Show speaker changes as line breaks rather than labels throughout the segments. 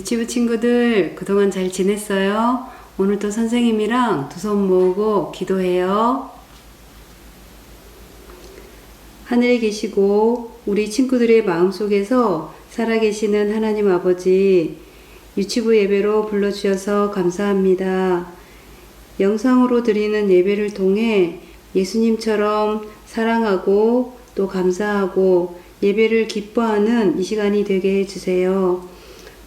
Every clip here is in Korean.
유치부 친구들 그동안 잘 지냈어요? 오늘도 선생님이랑 두 손 모으고 기도해요. 하늘에 계시고 우리 친구들의 마음속에서 살아계시는 하나님 아버지, 유치부 예배로 불러주셔서 감사합니다. 영상으로 드리는 예배를 통해 예수님처럼 사랑하고 또 감사하고 예배를 기뻐하는 이 시간이 되게 해주세요.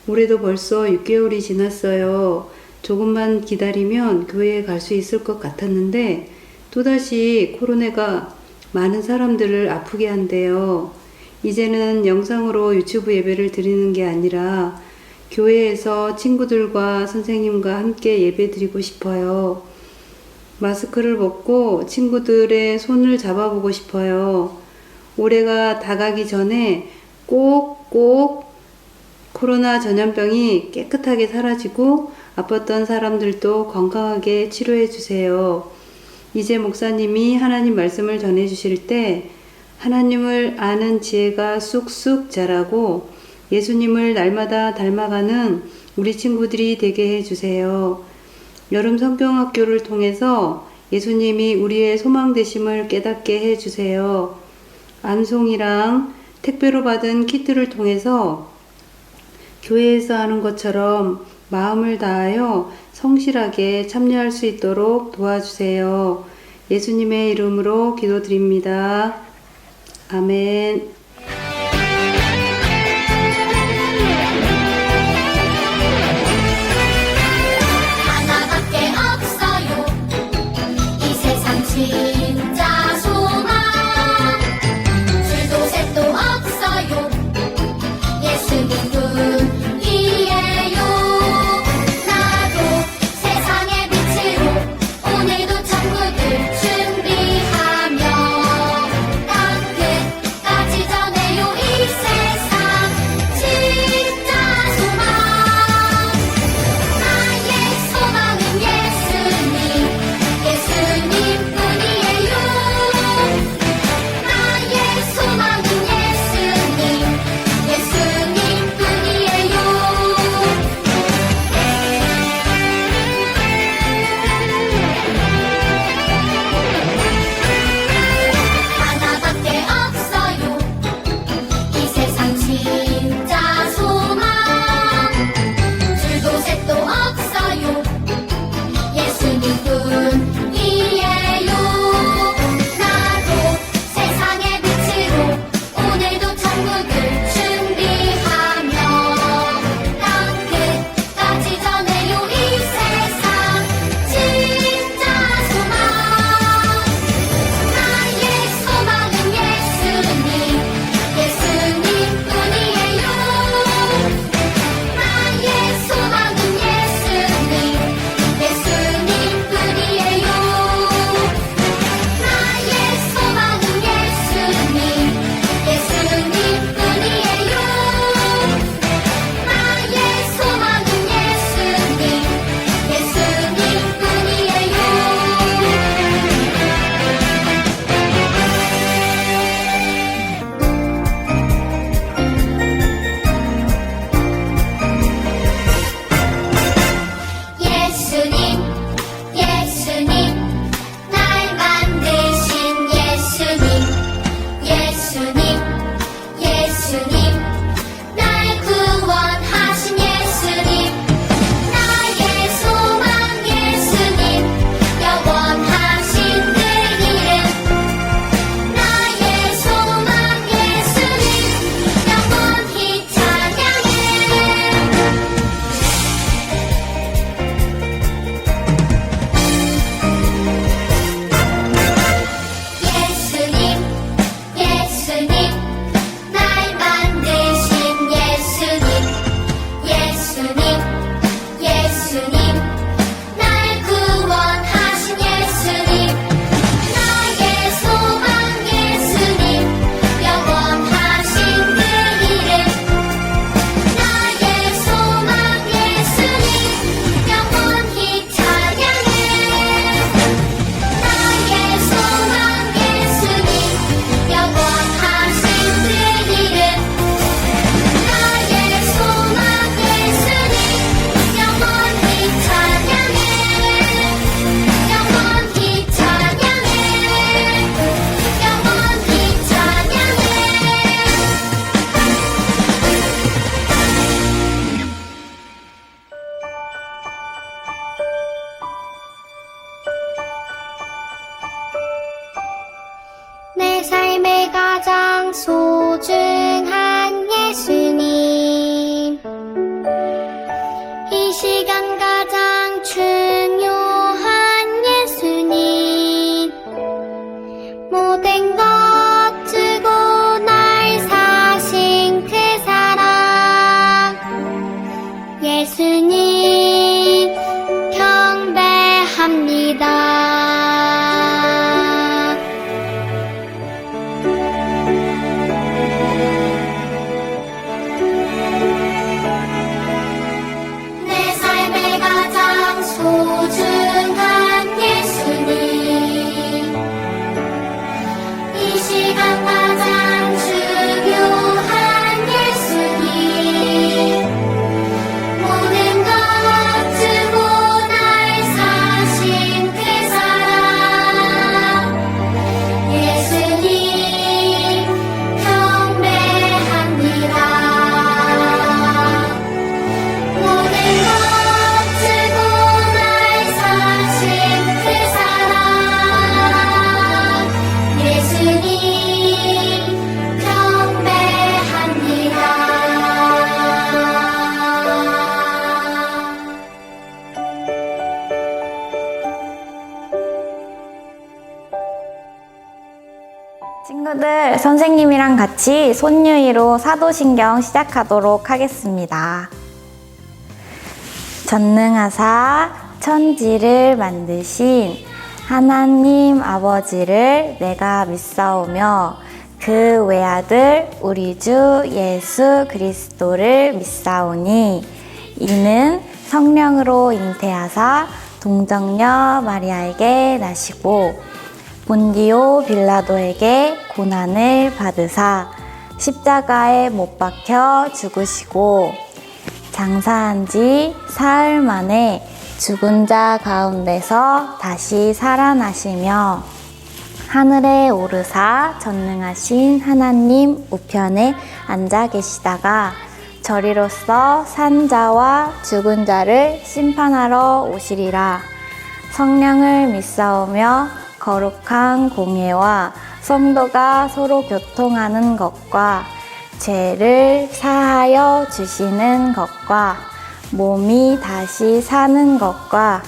올해도 벌써 6개월이 지났어요. 조금만 기다리면 교회에 갈 수 있을 것 같았는데 또다시 코로나가 많은 사람들을 아프게 한대요. 이제는 영상으로 유튜브 예배를 드리는 게 아니라 교회에서 친구들과 선생님과 함께 예배 드리고 싶어요. 마스크를 벗고 친구들의 손을 잡아보고 싶어요. 올해가 다가기 전에 꼭 코로나 전염병이 깨끗하게 사라지고 아팠던 사람들도 건강하게 치료해 주세요. 이제 목사님이 하나님 말씀을 전해 주실 때 하나님을 아는 지혜가 쑥쑥 자라고 예수님을 날마다 닮아가는 우리 친구들이 되게 해 주세요. 여름 성경학교를 통해서 예수님이 우리의 소망 되심을 깨닫게 해 주세요. 암송이랑 택배로 받은 키트를 통해서 교회에서 하는 것처럼 마음을 다하여 성실하게 참여할 수 있도록 도와주세요. 예수님의 이름으로 기도드립니다. 아멘.
하나밖에 없어요. 이 세상 진짜 소망. 줄도 셋도 없어요. 예수님뿐이에요. 나도 세상의 빛으로 오늘도 천국을 준비하며 땅끝까지 전해요. 이 세상 진짜 소망. 나의 소망은 예수님, 예수님뿐이에요. 소중한 예수님, 이 시간 가장 중요한 예수님, 모든 것 주고 날 사신 그 사랑, 예수님 경배합니다. 내 삶의 가장 소중한 예수님, 이 시간 가장 중요한 예수님, 모든 것 주고 날 사신 그 사랑, 예수님 경배합니다. 모든 것 주고 날 사신 그 사랑, 예수님 경배합니다.
친구들, 선생님이랑 같이 손유이로 사도신경 시작하도록 하겠습니다. 전능하사 천지를 만드신 하나님 아버지를 내가 믿사오며 그 외아들 우리 주 예수 그리스도를 믿사오니 이는 성령으로 잉태하사 동정녀 마리아에게 나시고 본디오 빌라도에게 고난을 받으사 십자가에 못 박혀 죽으시고 장사한 지 사흘 만에 죽은 자 가운데서 다시 살아나시며 하늘에 오르사 전능하신 하나님 우편에 앉아 계시다가 저리로서 산 자와 죽은 자를 심판하러 오시리라. 성령을 믿사오며 거룩한 공예와 성도가 서로 교통하는 것과 죄를 사하여 주시는 것과 몸이 다시 사는 것과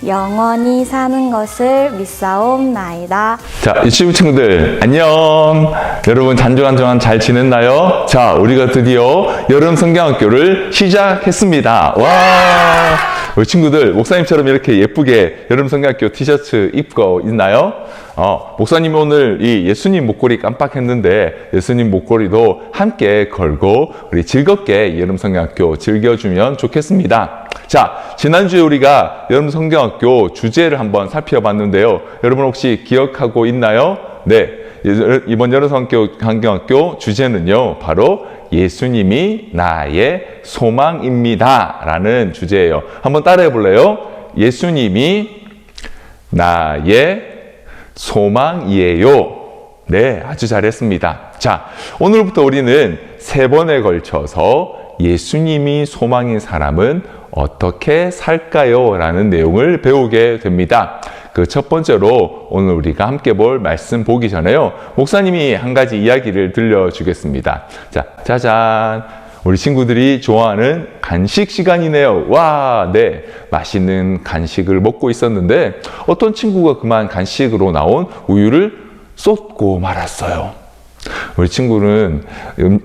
영원히 사는 것을 믿사옵나이다.
자, 유치부 친구들 안녕. 여러분 잔조간조간 잘 지냈나요? 자, 우리가 드디어 여름 성경학교를 시작했습니다. 와, 우리 친구들 목사님처럼 이렇게 예쁘게 여름 성경학교 티셔츠 입고 있나요? 목사님이 오늘 이 예수님 목걸이 깜빡했는데 예수님 목걸이도 함께 걸고 우리 즐겁게 여름 성경학교 즐겨주면 좋겠습니다. 자, 지난주에 우리가 여름 성경학교 주제를 한번 살펴봤는데요. 여러분 혹시 기억하고 있나요? 네, 이번 여름 성경학교 주제는요, 바로 예수님이 나의 소망입니다 라는 주제예요. 한번 따라해 볼래요? 예수님이 나의 소망이에요. 네, 아주 잘했습니다. 자, 오늘부터 우리는 3번에 걸쳐서 예수님이 소망인 사람은 어떻게 살까요? 라는 내용을 배우게 됩니다. 그 첫 번째로 오늘 우리가 함께 볼 말씀 보기 전에요, 목사님이 한 가지 이야기를 들려주겠습니다. 자, 짜잔! 우리 친구들이 좋아하는 간식 시간이네요. 와, 네. 맛있는 간식을 먹고 있었는데 어떤 친구가 그만 간식으로 나온 우유를 쏟고 말았어요. 우리 친구는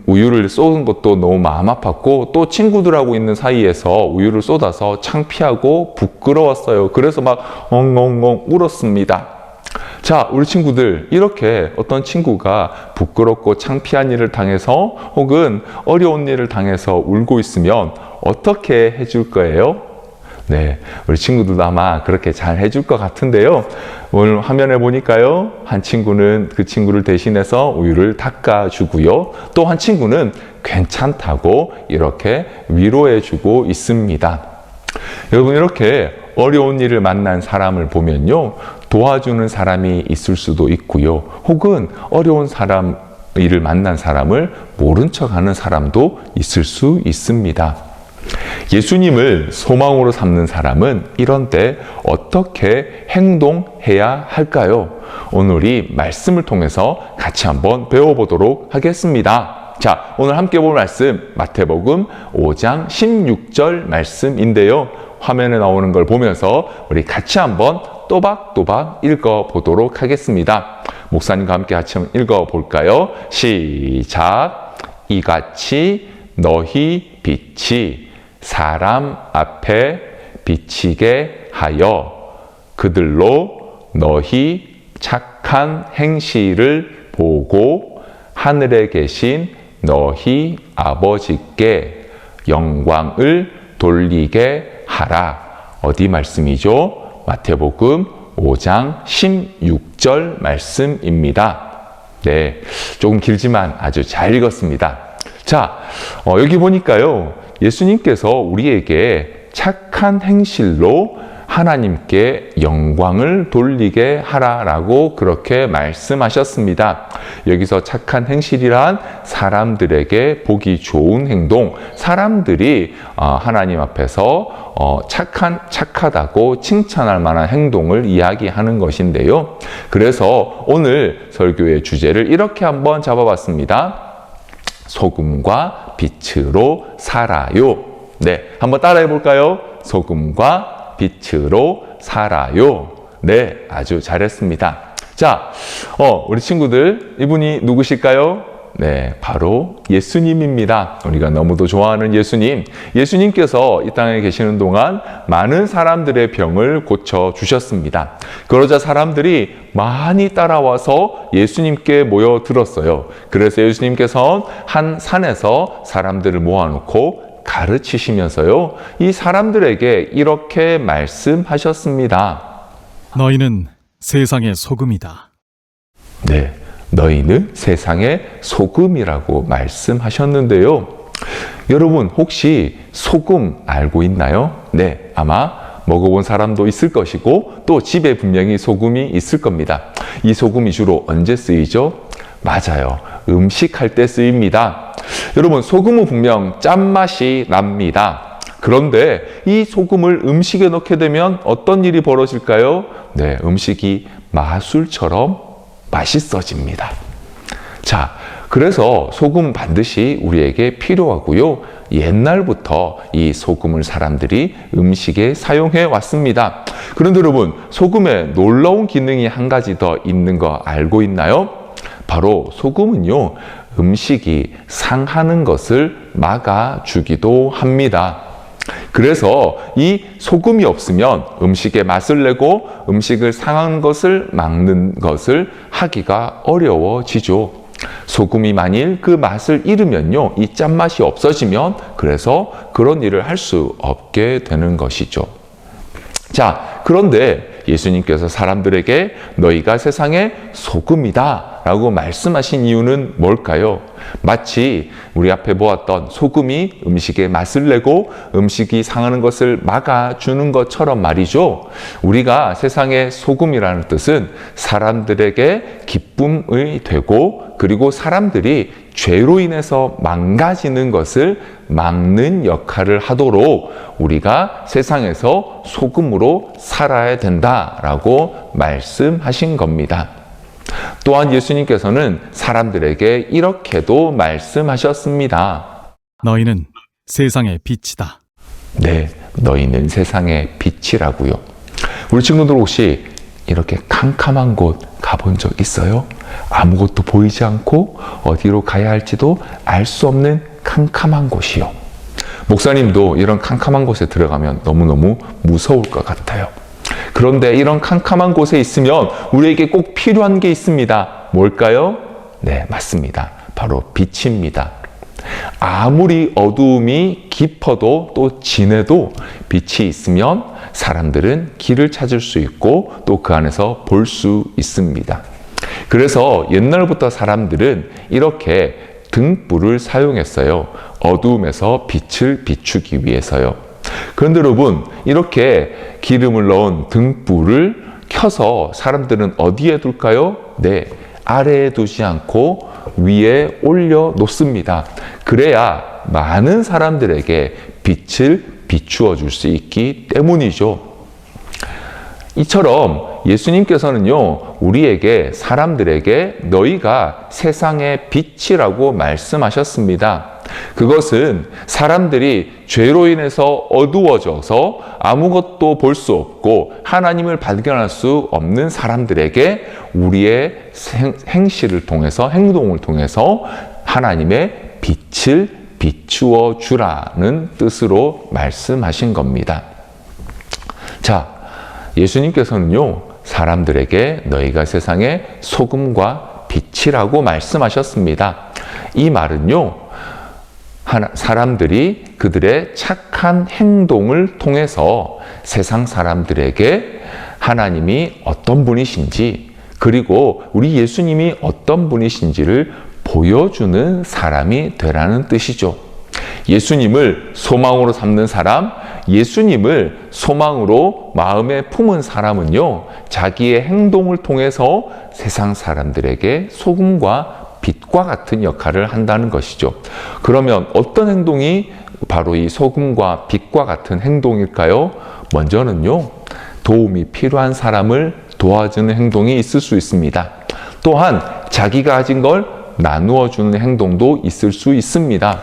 우유를 쏟은 것도 너무 마음 아팠고 또 친구들하고 있는 사이에서 우유를 쏟아서 창피하고 부끄러웠어요. 그래서 막 엉엉엉 울었습니다. 자, 우리 친구들, 이렇게 어떤 친구가 부끄럽고 창피한 일을 당해서 혹은 어려운 일을 당해서 울고 있으면 어떻게 해줄 거예요? 네, 우리 친구들도 아마 그렇게 잘 해줄 것 같은데요. 오늘 화면에 보니까요, 한 친구는 그 친구를 대신해서 우유를 닦아주고요. 또 한 친구는 괜찮다고 이렇게 위로해주고 있습니다. 여러분, 이렇게 어려운 일을 만난 사람을 보면요, 도와주는 사람이 있을 수도 있고요. 혹은 어려운 일을 만난 사람을 모른 척하는 사람도 있을 수 있습니다. 예수님을 소망으로 삼는 사람은 이런 때 어떻게 행동해야 할까요? 오늘 이 말씀을 통해서 같이 한번 배워보도록 하겠습니다. 자, 오늘 함께 볼 말씀 마태복음 5장 16절 말씀인데요. 화면에 나오는 걸 보면서 우리 같이 한번 또박또박 읽어보도록 하겠습니다. 목사님과 함께 같이 한번 읽어볼까요? 시작! 이같이 너희 빛이 사람 앞에 비치게 하여 그들로 너희 착한 행실을 보고 하늘에 계신 너희 아버지께 영광을 돌리게 하라. 어디 말씀이죠? 마태복음 5장 16절 말씀입니다. 네, 조금 길지만 아주 잘 읽었습니다. 자, 여기 보니까요, 예수님께서 우리에게 착한 행실로 하나님께 영광을 돌리게 하라라고 그렇게 말씀하셨습니다. 여기서 착한 행실이란 사람들에게 보기 좋은 행동, 사람들이 하나님 앞에서 착하다고 칭찬할 만한 행동을 이야기하는 것인데요. 그래서 오늘 설교의 주제를 이렇게 한번 잡아봤습니다. 소금과 빛으로 살아요. 네, 한번 따라해 볼까요? 소금과 빛으로 살아요. 네, 아주 잘했습니다. 자, 우리 친구들, 이분이 누구실까요? 네, 바로 예수님입니다. 우리가 너무도 좋아하는 예수님. 예수님께서 이 땅에 계시는 동안 많은 사람들의 병을 고쳐주셨습니다. 그러자 사람들이 많이 따라와서 예수님께 모여들었어요. 그래서 예수님께서 한 산에서 사람들을 모아놓고 가르치시면서요, 이 사람들에게 이렇게 말씀하셨습니다.
너희는 세상의 소금이다.
네, 너희는 세상의 소금이라고 말씀하셨는데요. 여러분, 혹시 소금 알고 있나요? 네, 아마 먹어본 사람도 있을 것이고 또 집에 분명히 소금이 있을 겁니다. 이 소금이 주로 언제 쓰이죠? 맞아요, 음식할 때 쓰입니다. 여러분, 소금은 분명 짠맛이 납니다. 그런데 이 소금을 음식에 넣게 되면 어떤 일이 벌어질까요? 네, 음식이 마술처럼 맛있어집니다. 자, 그래서 소금 반드시 우리에게 필요하고요. 옛날부터 이 소금을 사람들이 음식에 사용해 왔습니다. 그런데 여러분, 소금에 놀라운 기능이 한 가지 더 있는 거 알고 있나요? 바로 소금은요, 음식이 상하는 것을 막아주기도 합니다. 그래서 이 소금이 없으면 음식에 맛을 내고 음식을 상하는 것을 막는 것을 하기가 어려워지죠. 소금이 만일 그 맛을 잃으면요, 이 짠맛이 없어지면 그래서 그런 일을 할 수 없게 되는 것이죠. 자, 그런데 예수님께서 사람들에게 너희가 세상의 소금이다 라고 말씀하신 이유는 뭘까요? 마치 우리 앞에 보았던 소금이 음식에 맛을 내고 음식이 상하는 것을 막아주는 것처럼 말이죠. 우리가 세상의 소금이라는 뜻은 사람들에게 기쁨이 되고 그리고 사람들이 죄로 인해서 망가지는 것을 막는 역할을 하도록 우리가 세상에서 소금으로 살아야 된다라고 말씀하신 겁니다. 또한 예수님께서는 사람들에게 이렇게도 말씀하셨습니다.
너희는 세상의 빛이다.
네, 너희는 세상의 빛이라고요. 우리 친구들 혹시 이렇게 캄캄한 곳 가본 적 있어요? 아무것도 보이지 않고 어디로 가야 할지도 알 수 없는 캄캄한 곳이요. 목사님도 이런 캄캄한 곳에 들어가면 너무너무 무서울 것 같아요. 그런데 이런 캄캄한 곳에 있으면 우리에게 꼭 필요한 게 있습니다. 뭘까요? 네, 맞습니다. 바로 빛입니다. 아무리 어두움이 깊어도 또 진해도 빛이 있으면 사람들은 길을 찾을 수 있고 또 그 안에서 볼 수 있습니다. 그래서 옛날부터 사람들은 이렇게 등불을 사용했어요. 어두움에서 빛을 비추기 위해서요. 그런데 여러분, 이렇게 기름을 넣은 등불을 켜서 사람들은 어디에 둘까요? 네, 아래에 두지 않고 위에 올려 놓습니다. 그래야 많은 사람들에게 빛을 비추어 줄 수 있기 때문이죠. 이처럼 예수님께서는요, 우리에게, 사람들에게 너희가 세상의 빛이라고 말씀하셨습니다. 그것은 사람들이 죄로 인해서 어두워져서 아무것도 볼 수 없고 하나님을 발견할 수 없는 사람들에게 우리의 행실을 통해서, 행동을 통해서 하나님의 빛을 비추어 주라는 뜻으로 말씀하신 겁니다. 자, 예수님께서는요, 사람들에게 너희가 세상의 소금과 빛이라고 말씀하셨습니다. 이 말은요, 사람들이 그들의 착한 행동을 통해서 세상 사람들에게 하나님이 어떤 분이신지, 그리고 우리 예수님이 어떤 분이신지를 보여주는 사람이 되라는 뜻이죠. 예수님을 소망으로 삼는 사람, 예수님을 소망으로 마음에 품은 사람은요, 자기의 행동을 통해서 세상 사람들에게 소금과 빛과 같은 역할을 한다는 것이죠. 그러면 어떤 행동이 바로 이 소금과 빛과 같은 행동일까요? 먼저는요, 도움이 필요한 사람을 도와주는 행동이 있을 수 있습니다. 또한 자기가 가진 걸 나누어 주는 행동도 있을 수 있습니다.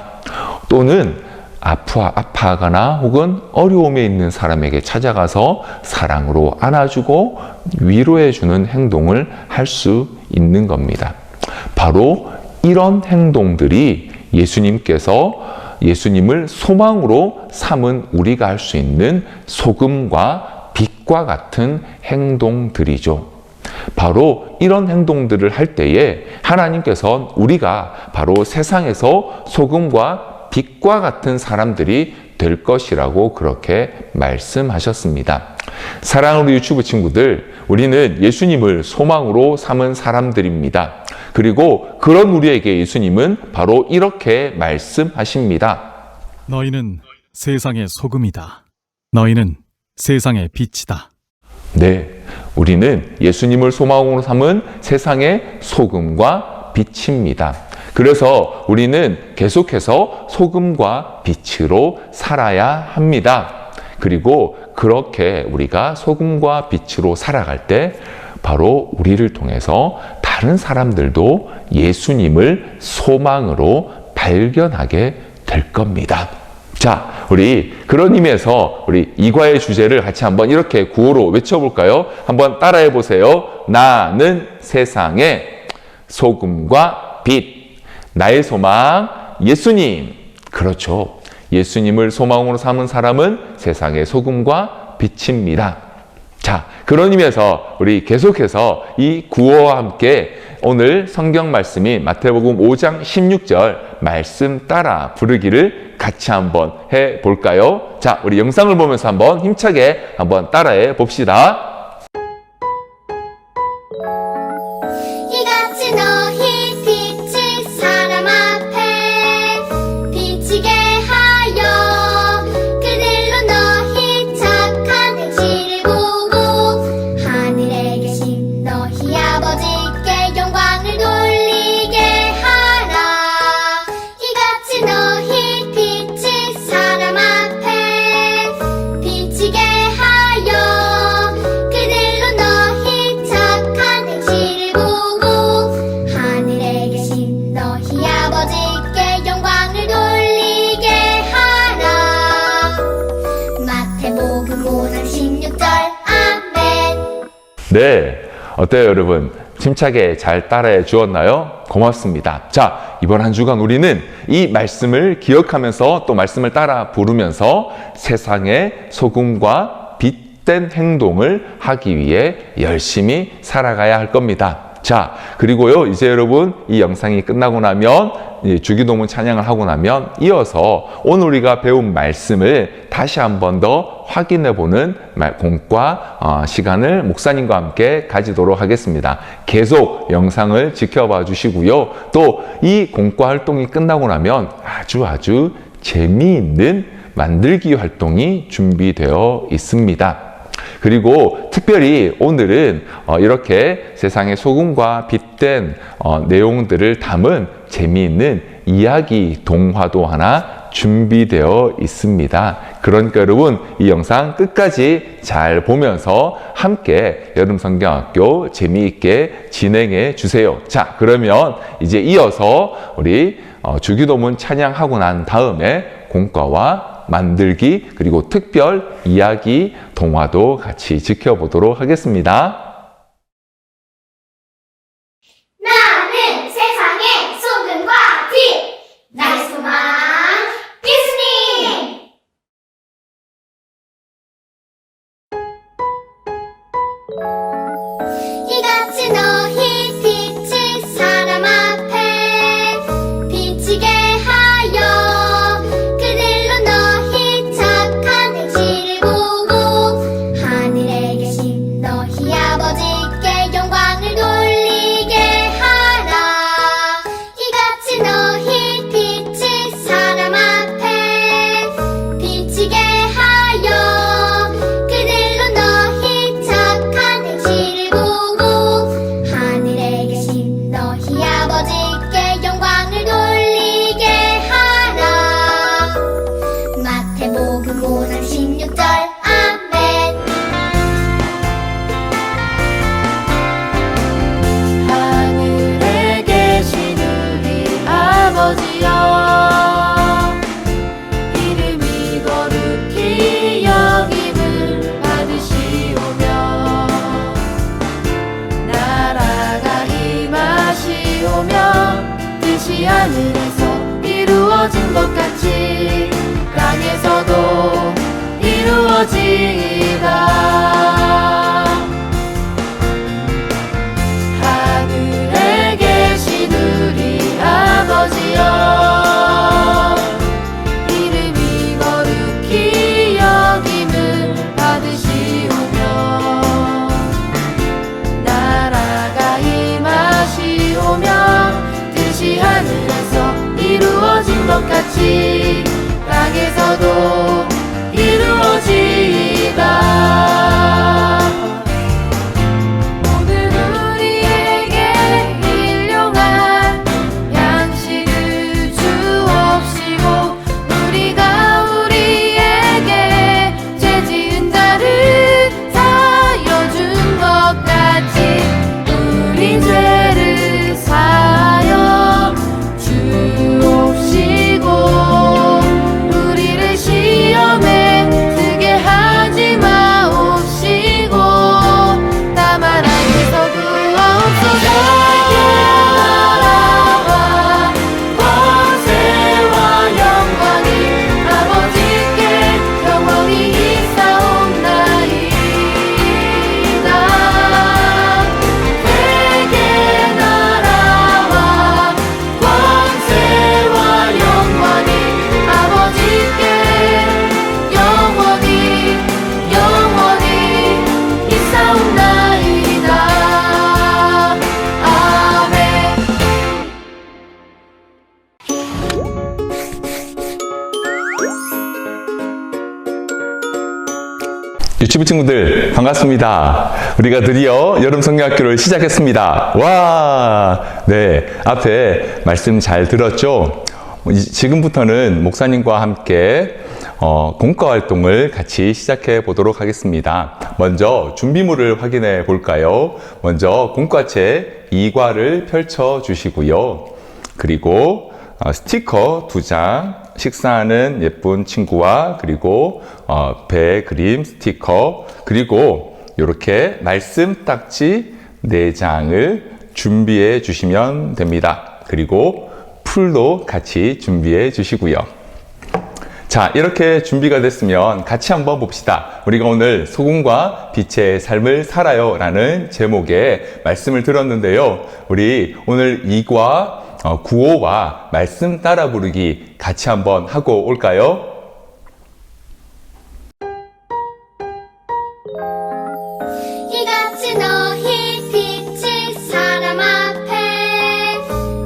또는 아파하거나 혹은 어려움에 있는 사람에게 찾아가서 사랑으로 안아주고 위로해 주는 행동을 할 수 있는 겁니다. 바로 이런 행동들이 예수님을 소망으로 삼은 우리가 할 수 있는 소금과 빛과 같은 행동들이죠. 바로 이런 행동들을 할 때에 하나님께서 우리가 바로 세상에서 소금과 빛과 같은 사람들이 될 것이라고 그렇게 말씀하셨습니다. 사랑하는 유튜브 친구들, 우리는 예수님을 소망으로 삼은 사람들입니다. 그리고 그런 우리에게 예수님은 바로 이렇게 말씀하십니다.
너희는 세상의 소금이다. 너희는 세상의 빛이다.
네, 우리는 예수님을 소망으로 삼은 세상의 소금과 빛입니다. 그래서 우리는 계속해서 소금과 빛으로 살아야 합니다. 그리고 그렇게 우리가 소금과 빛으로 살아갈 때 바로 우리를 통해서 다른 사람들도 예수님을 소망으로 발견하게 될 겁니다. 자, 우리 그런 의미에서 우리 이과의 주제를 같이 한번 이렇게 구호로 외쳐볼까요? 한번 따라해 보세요. 나는 세상의 소금과 빛. 나의 소망, 예수님. 그렇죠. 예수님을 소망으로 삼은 사람은 세상의 소금과 빛입니다. 자, 그런 의미에서 우리 계속해서 이 구호와 함께 오늘 성경 말씀인 마태복음 5장 16절 말씀 따라 부르기를 같이 한번 해 볼까요? 자, 우리 영상을 보면서 한번 힘차게 한번 따라해 봅시다.
이같이 너희 빛이 사람 앞에 비치게 하여 그들로 너희 착한 행실을 보고 하늘에 계신 너희 아버지께 영광을 돌리게 하라. 이같이 너희 빛이 사람 앞에 비치게 하여 그들로 너희 착한 행실을 보고 하늘에 계신 너희 아버지께 영광을 돌리게 하라. 마태복음 5장 16절 아멘.
네, 어때요 여러분? 힘차게 잘 따라해 주었나요? 고맙습니다. 자, 이번 한 주간 우리는 이 말씀을 기억하면서 또 말씀을 따라 부르면서 세상의 소금과 빛된 행동을 하기 위해 열심히 살아가야 할 겁니다. 자, 그리고요, 이제 여러분 이 영상이 끝나고 나면 주기도문 찬양을 하고 나면 이어서 오늘 우리가 배운 말씀을 다시 한 번 더 확인해 보는 공과 시간을 목사님과 함께 가지도록 하겠습니다. 계속 영상을 지켜봐 주시고요. 또 이 공과 활동이 끝나고 나면 아주 재미있는 만들기 활동이 준비되어 있습니다. 그리고 특별히 오늘은 이렇게 세상의 소금과 빛된 내용들을 담은 재미있는 이야기 동화도 하나 준비되어 있습니다. 그러니까 여러분 이 영상 끝까지 잘 보면서 함께 여름성경학교 재미있게 진행해 주세요. 자, 그러면 이제 이어서 우리 주기도문 찬양하고 난 다음에 공과와 만들기 그리고 특별 이야기 동화도 같이 지켜보도록 하겠습니다.
나는 세상의 소금과 빛, 나의 소망 예수님. 이같이 너희 빛이 사람 앞에 비치게 하여 그들로 너희 착한 행실을 보고 하늘에 계신 너희 아버지께 영광을 돌리게 하라. 이같이 너희 빛이 사람 앞에 비치게 하여 그들로 너희 착한 행실을 보고 하늘에 계신 너희 아버지께 영광을 돌리게 하라. 마태복음 5장 16절 아멘.
하늘에 계신 우리 아버지여, 이름이 거룩히 여김을 받으시오며 나라가 임하시오며 뜻이 하늘에서 이루어진 것 같이 땅에서도 이루어지이다. 하늘에 계신 우리 아버지여, 이름이 거룩히 여김을 받으시오며 나라가 임하시오며 뜻이 하늘에서 이루어진 것 같이 땅에서도 이루어지이다. 오늘 우리에게 일용할 양식을 주옵시고 우리가 우리에게 죄 지은 자를 사하여 준 것 같이 우리 죄를 사하여 주옵시고 우리를 시험에 들게 하지 마옵시고 다만 악에서 구하옵소서. 나라와 권세와 영광이 아버지께 영원히 있사옵나이다. 내게 나라와 권세와 영광이 아버지께 영원히 있사옵나이다. 아멘.
유치부 친구들 반갑습니다. 우리가 드디어 여름성경학교를 시작했습니다. 와, 네, 앞에 말씀 잘 들었죠? 지금부터는 목사님과 함께 공과 활동을 같이 시작해 보도록 하겠습니다. 먼저 준비물을 확인해 볼까요? 먼저 공과책 2과를 펼쳐 주시고요. 그리고 스티커 2장, 식사하는 예쁜 친구와 그리고 배 그림 스티커, 그리고 이렇게 말씀 딱지 4장을 준비해 주시면 됩니다. 그리고 풀도 같이 준비해 주시고요. 자, 이렇게 준비가 됐으면 같이 한번 봅시다. 우리가 오늘 소금과 빛의 삶을 살아요 라는 제목의 말씀을 들었는데요. 우리 오늘 2과 구호와 말씀 따라 부르기 같이 한번 하고 올까요?
이같이 너희 빛이 사람 앞에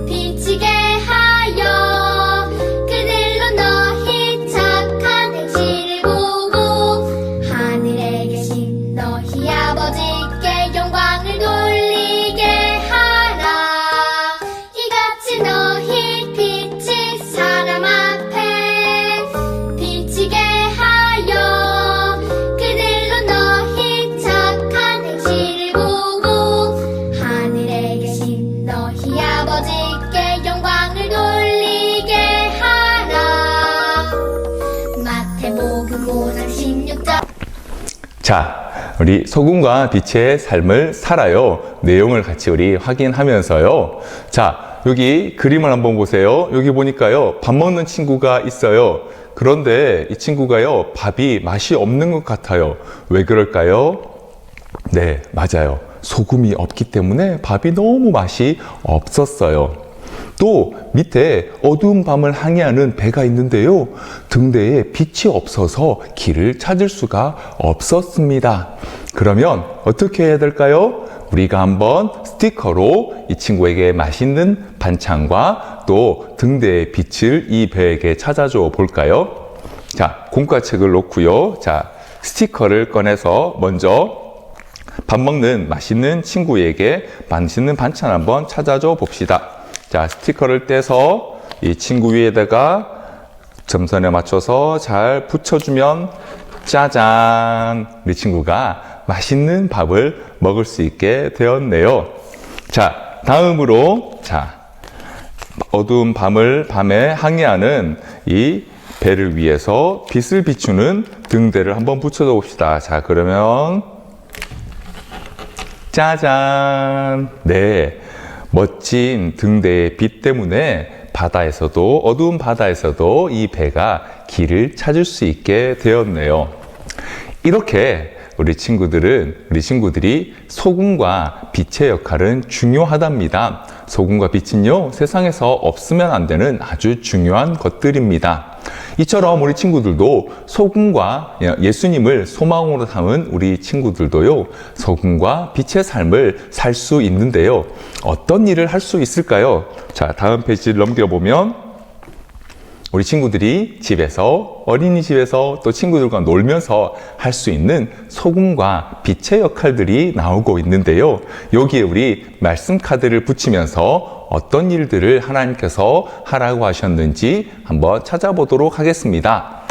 비치게 하여 그들로 너희 착한 행실을 보고 하늘에 계신 너희 아버지께 영광을 돌리게 하라. 이같이 너희 빛이 사람 앞에
자, 우리 소금과 빛의 삶을 살아요. 내용을 같이 우리 확인하면서요. 자, 여기 그림을 한번 보세요. 여기 보니까요, 밥 먹는 친구가 있어요. 그런데 이 친구가요, 밥이 맛이 없는 것 같아요. 왜 그럴까요? 네, 맞아요. 소금이 없기 때문에 밥이 너무 맛이 없었어요. 또 밑에 어두운 밤을 항해하는 배가 있는데요. 등대에 빛이 없어서 길을 찾을 수가 없었습니다. 그러면 어떻게 해야 될까요? 우리가 한번 스티커로 이 친구에게 맛있는 반찬과 또 등대의 빛을 이 배에게 찾아줘 볼까요? 자, 공과책을 놓고요. 자, 스티커를 꺼내서 먼저 밥 먹는 맛있는 친구에게 맛있는 반찬 한번 찾아줘 봅시다. 자, 스티커를 떼서 이 친구 위에다가 점선에 맞춰서 잘 붙여주면 짜잔! 우리 친구가 맛있는 밥을 먹을 수 있게 되었네요. 자, 다음으로 자, 어두운 밤에 항해하는 이 배를 위해서 빛을 비추는 등대를 한번 붙여줘 봅시다. 자, 그러면 짜잔! 네, 멋진 등대의 빛 때문에 바다에서도, 어두운 바다에서도 이 배가 길을 찾을 수 있게 되었네요. 이렇게 우리 친구들이 소금과 빛의 역할은 중요하답니다. 소금과 빛은요, 세상에서 없으면 안 되는 아주 중요한 것들입니다. 이처럼 우리 친구들도 소금과 예수님을 소망으로 삼은 우리 친구들도요, 소금과 빛의 삶을 살 수 있는데요. 어떤 일을 할 수 있을까요? 자, 다음 페이지를 넘겨보면 우리 친구들이 집에서, 어린이집에서 또 친구들과 놀면서 할 수 있는 소금과 빛의 역할들이 나오고 있는데요. 여기에 우리 말씀 카드를 붙이면서 어떤 일들을 하나님께서 하라고 하셨는지 한번 찾아보도록 하겠습니다.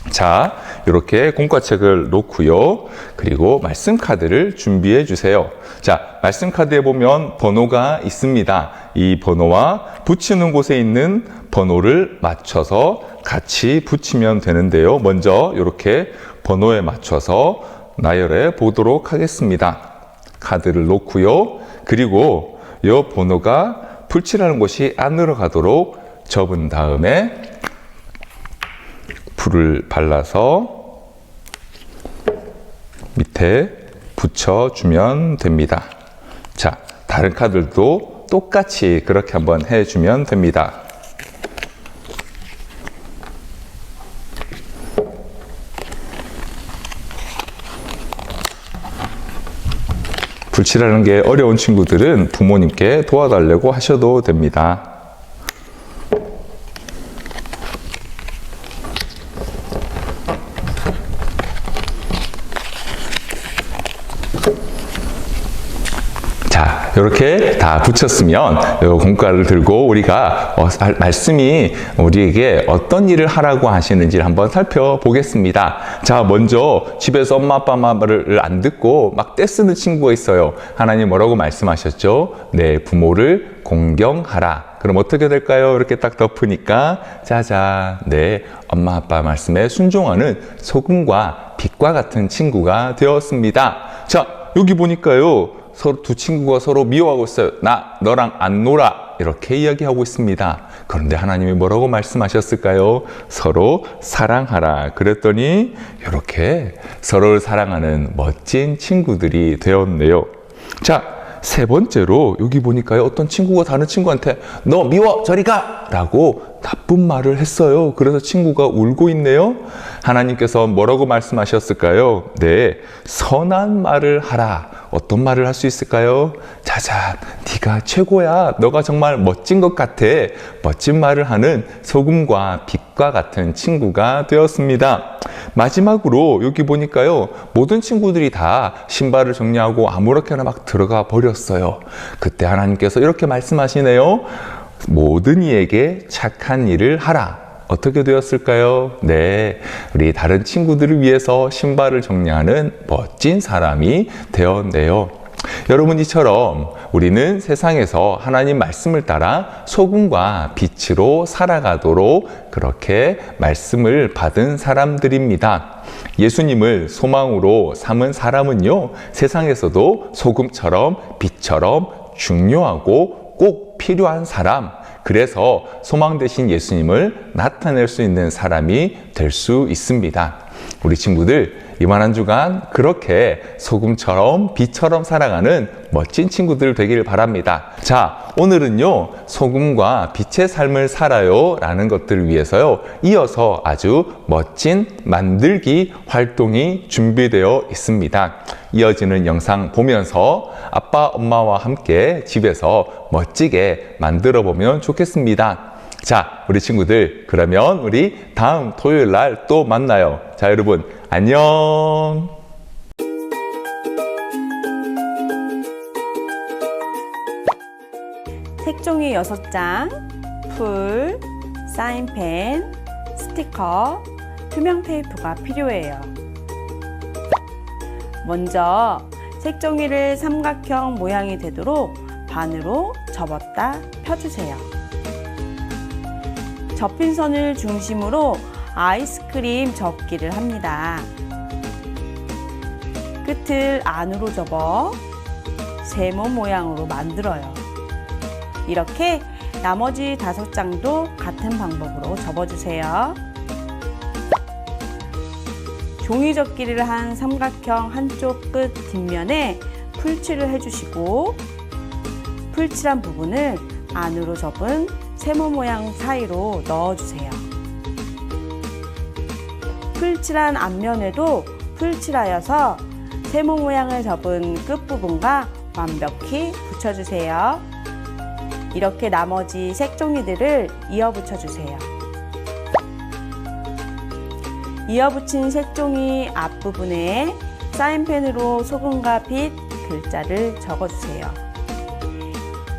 자, 이렇게 공과책을 놓고요. 그리고 말씀 카드를 준비해 주세요. 자, 말씀 카드에 보면 번호가 있습니다. 이 번호와 붙이는 곳에 있는 번호를 맞춰서 같이 붙이면 되는데요. 먼저 이렇게 번호에 맞춰서 나열해 보도록 하겠습니다. 카드를 놓고요. 그리고 이 번호가 풀칠하는 곳이 안으로 가도록 접은 다음에 불을 발라서 밑에 붙여주면 됩니다. 자, 다른 카드도 똑같이 그렇게 한번 해주면 됩니다. 불칠하는 게 어려운 친구들은 부모님께 도와달라고 하셔도 됩니다. 자, 이렇게 다 붙였으면 이 공과를 들고 우리가 말씀이 우리에게 어떤 일을 하라고 하시는지를 한번 살펴보겠습니다. 자, 먼저 집에서 엄마 아빠 말을 안 듣고 막 떼쓰는 친구가 있어요. 하나님 뭐라고 말씀하셨죠? 네, 부모를 공경하라. 그럼 어떻게 될까요? 이렇게 딱 덮으니까 짜잔, 네, 엄마 아빠 말씀에 순종하는 소금과 빛과 같은 친구가 되었습니다. 자, 여기 보니까요, 두 친구가 서로 미워하고 있어요. 너랑 안 놀아. 이렇게 이야기하고 있습니다. 그런데 하나님이 뭐라고 말씀하셨을까요? 서로 사랑하라. 그랬더니 이렇게 서로를 사랑하는 멋진 친구들이 되었네요. 자, 세 번째로 여기 보니까요, 어떤 친구가 다른 친구한테 너 미워, 저리 가! 라고 나쁜 말을 했어요. 그래서 친구가 울고 있네요. 하나님께서 뭐라고 말씀하셨을까요? 네, 선한 말을 하라. 어떤 말을 할 수 있을까요? 자자, 네가 최고야. 너가 정말 멋진 것 같아. 멋진 말을 하는 소금과 빛과 같은 친구가 되었습니다. 마지막으로 여기 보니까요, 모든 친구들이 다 신발을 정리하고 아무렇게나 막 들어가 버렸어요. 그때 하나님께서 이렇게 말씀하시네요. 모든 이에게 착한 일을 하라. 어떻게 되었을까요? 네, 우리 다른 친구들을 위해서 신발을 정리하는 멋진 사람이 되었네요. 여러분, 이처럼 우리는 세상에서 하나님 말씀을 따라 소금과 빛으로 살아가도록 그렇게 말씀을 받은 사람들입니다. 예수님을 소망으로 삼은 사람은요, 세상에서도 소금처럼 빛처럼 중요하고 꼭 필요한 사람, 그래서 소망 되신 예수님을 나타낼 수 있는 사람이 될 수 있습니다. 우리 친구들, 이번 한 주간 그렇게 소금처럼 빛처럼 살아가는 멋진 친구들 되길 바랍니다. 자, 오늘은요, 소금과 빛의 삶을 살아요 라는 것들을 위해서요, 이어서 아주 멋진 만들기 활동이 준비되어 있습니다. 이어지는 영상 보면서 아빠, 엄마와 함께 집에서 멋지게 만들어 보면 좋겠습니다. 자, 우리 친구들, 그러면 우리 다음 토요일 날 또 만나요. 자, 여러분, 안녕.
색종이 6장, 풀, 사인펜, 스티커, 투명 테이프가 필요해요. 먼저 색종이를 삼각형 모양이 되도록 반으로 접었다 펴주세요. 접힌 선을 중심으로 아이스크림 접기를 합니다. 끝을 안으로 접어 세모 모양으로 만들어요. 이렇게 나머지 5장도 같은 방법으로 접어주세요. 종이 접기를 한 삼각형 한쪽 끝 뒷면에 풀칠을 해주시고, 풀칠한 부분을 안으로 접은 세모 모양 사이로 넣어주세요. 풀칠한 앞면에도 풀칠하여서 세모 모양을 접은 끝부분과 완벽히 붙여주세요. 이렇게 나머지 색종이들을 이어 붙여주세요. 이어 붙인 색종이 앞부분에 사인펜으로 소금과 빛 글자를 적어주세요.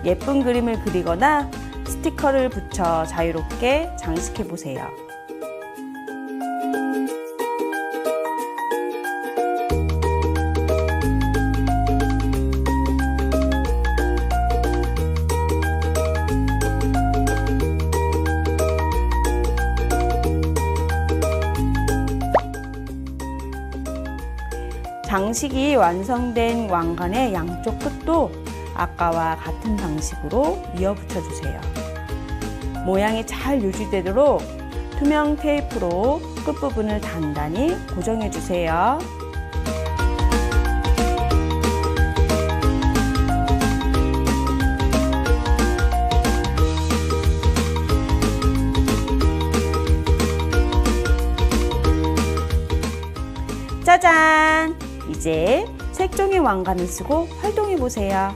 예쁜 그림을 그리거나 스티커를 붙여 자유롭게 장식해 보세요. 장식이 완성된 왕관의 양쪽 끝도 아까와 같은 방식으로 이어 붙여주세요. 모양이 잘 유지되도록 투명 테이프로 끝부분을 단단히 고정해주세요. 짜잔! 이제 색종이 왕관을 쓰고 활동해 보세요.